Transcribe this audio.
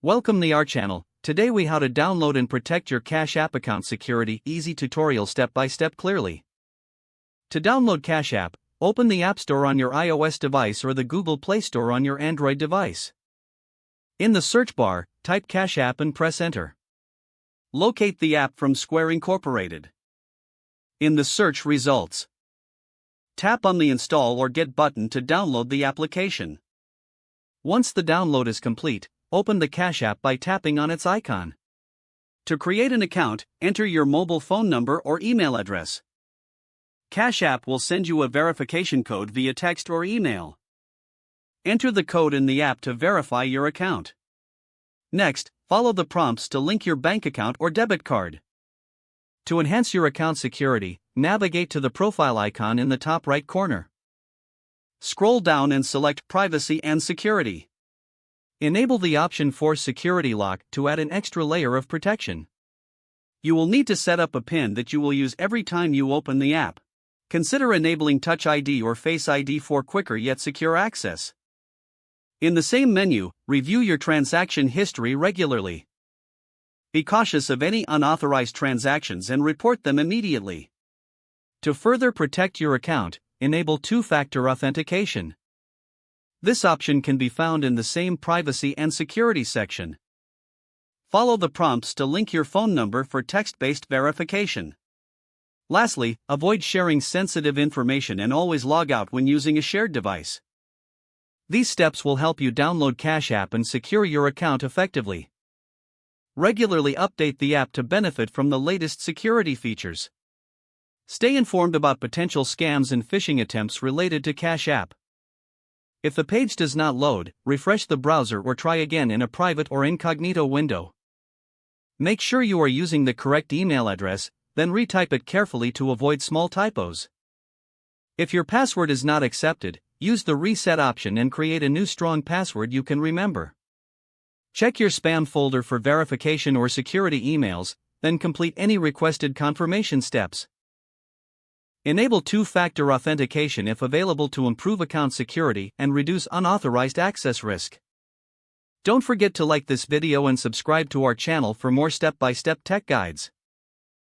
Welcome to our channel. Today we how to download and protect your Cash App account security. Easy tutorial step by step clearly. To download Cash App, open the App Store on your iOS device or the Google Play Store on your Android device. In the search bar, type Cash App and press enter. Locate the app from Square Incorporated. In the search results, tap on the Install or Get button to download the application. Once the download is complete, open the Cash App by tapping on its icon. To create an account, enter your mobile phone number or email address. Cash App will send you a verification code via text or email. Enter the code in the app to verify your account. Next, follow the prompts to link your bank account or debit card. To enhance your account security, navigate to the profile icon in the top right corner. Scroll down and select Privacy and Security. Enable the option Force Security Lock to add an extra layer of protection. You will need to set up a PIN that you will use every time you open the app. Consider enabling Touch ID or Face ID for quicker yet secure access. In the same menu, review your transaction history regularly. Be cautious of any unauthorized transactions and report them immediately. To further protect your account, enable two-factor authentication. This option can be found in the same Privacy and Security section. Follow the prompts to link your phone number for text-based verification. Lastly, avoid sharing sensitive information and always log out when using a shared device. These steps will help you download Cash App and secure your account effectively. Regularly update the app to benefit from the latest security features. Stay informed about potential scams and phishing attempts related to Cash App. If the page does not load, refresh the browser or try again in a private or incognito window. Make sure you are using the correct email address, then retype it carefully to avoid small typos. If your password is not accepted, use the reset option and create a new strong password you can remember. Check your spam folder for verification or security emails, then complete any requested confirmation steps. Enable two-factor authentication if available to improve account security and reduce unauthorized access risk. Don't forget to like this video and subscribe to our channel for more step-by-step tech guides.